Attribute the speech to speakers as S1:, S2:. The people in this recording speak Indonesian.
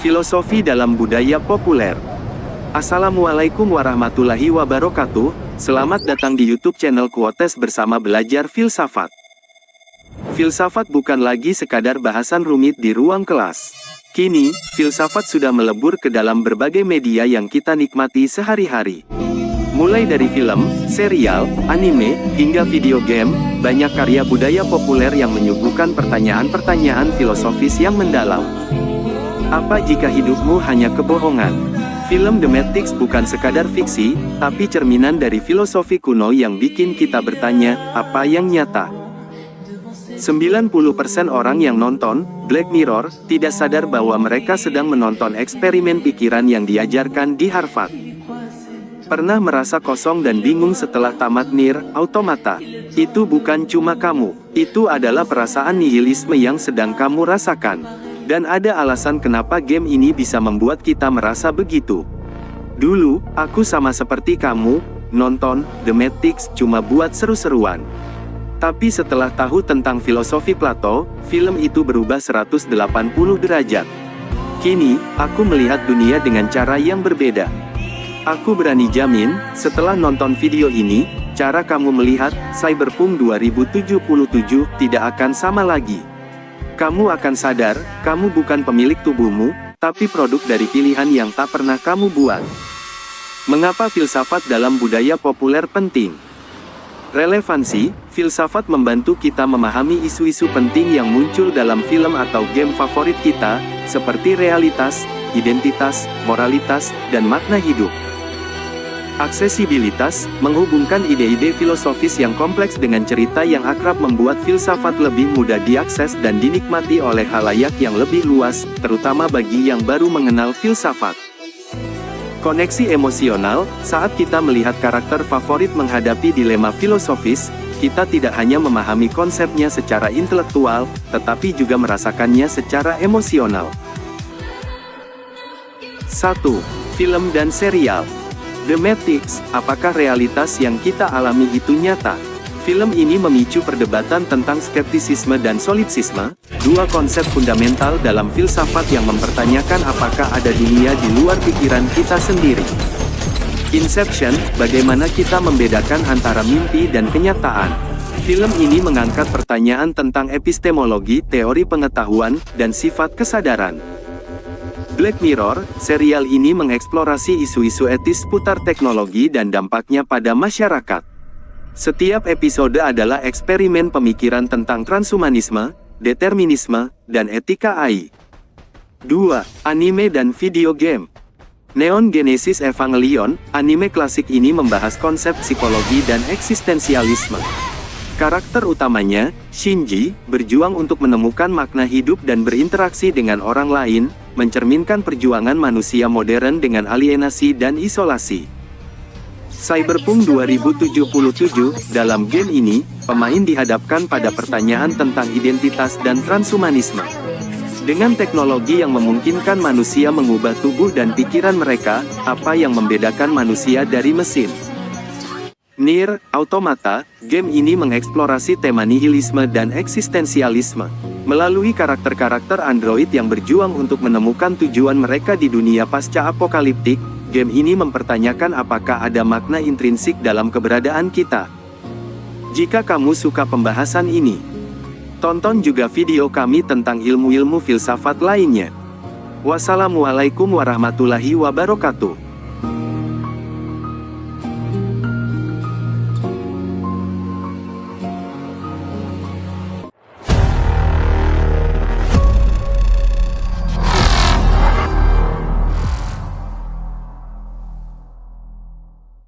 S1: Filosofi dalam budaya populer. Assalamualaikum warahmatullahi wabarakatuh. Selamat datang di YouTube channel Quotes bersama belajar filsafat. Filsafat bukan lagi sekadar bahasan rumit di ruang kelas. Kini, filsafat sudah melebur ke dalam berbagai media yang kita nikmati sehari-hari. Mulai dari film, serial, anime, hingga video game, banyak karya budaya populer yang menyuguhkan pertanyaan-pertanyaan filosofis yang mendalam. Apa jika hidupmu hanya kebohongan? Film The Matrix bukan sekadar fiksi, tapi cerminan dari filosofi kuno yang bikin kita bertanya, apa yang nyata? 90% orang yang nonton Black Mirror tidak sadar bahwa mereka sedang menonton eksperimen pikiran yang diajarkan di Harvard. Pernah merasa kosong dan bingung setelah tamat Nier Automata? Itu bukan cuma kamu, itu adalah perasaan nihilisme yang sedang kamu rasakan. Dan ada alasan kenapa game ini bisa membuat kita merasa begitu. Dulu, aku sama seperti kamu, nonton The Matrix cuma buat seru-seruan. Tapi setelah tahu tentang filosofi Plato, film itu berubah 180 derajat. Kini, aku melihat dunia dengan cara yang berbeda. Aku berani jamin, setelah nonton video ini, cara kamu melihat Cyberpunk 2077 tidak akan sama lagi. Kamu akan sadar, kamu bukan pemilik tubuhmu, tapi produk dari pilihan yang tak pernah kamu buat. Mengapa filsafat dalam budaya populer penting? Relevansi, filsafat membantu kita memahami isu-isu penting yang muncul dalam film atau game favorit kita, seperti realitas, identitas, moralitas, dan makna hidup. Aksesibilitas, menghubungkan ide-ide filosofis yang kompleks dengan cerita yang akrab membuat filsafat lebih mudah diakses dan dinikmati oleh khalayak yang lebih luas, terutama bagi yang baru mengenal filsafat. Koneksi emosional, saat kita melihat karakter favorit menghadapi dilema filosofis, kita tidak hanya memahami konsepnya secara intelektual, tetapi juga merasakannya secara emosional. 1. Film dan serial. The Matrix, apakah realitas yang kita alami itu nyata? Film ini memicu perdebatan tentang skeptisisme dan solipsisme, dua konsep fundamental dalam filsafat yang mempertanyakan apakah ada dunia di luar pikiran kita sendiri. Inception, bagaimana kita membedakan antara mimpi dan kenyataan? Film ini mengangkat pertanyaan tentang epistemologi, teori pengetahuan, dan sifat kesadaran. Black Mirror, serial ini mengeksplorasi isu-isu etis seputar teknologi dan dampaknya pada masyarakat. Setiap episode adalah eksperimen pemikiran tentang transhumanisme, determinisme, dan etika AI. 2. Anime dan video game. Neon Genesis Evangelion, anime klasik ini membahas konsep psikologi dan eksistensialisme. Karakter utamanya, Shinji, berjuang untuk menemukan makna hidup dan berinteraksi dengan orang lain, mencerminkan perjuangan manusia modern dengan alienasi dan isolasi. Cyberpunk 2077, dalam game ini, pemain dihadapkan pada pertanyaan tentang identitas dan transhumanisme. Dengan teknologi yang memungkinkan manusia mengubah tubuh dan pikiran mereka, apa yang membedakan manusia dari mesin? Nier Automata, game ini mengeksplorasi tema nihilisme dan eksistensialisme. Melalui karakter-karakter android yang berjuang untuk menemukan tujuan mereka di dunia pasca-apokaliptik, game ini mempertanyakan apakah ada makna intrinsik dalam keberadaan kita. Jika kamu suka pembahasan ini, tonton juga video kami tentang ilmu-ilmu filsafat lainnya. Wassalamualaikum warahmatullahi wabarakatuh.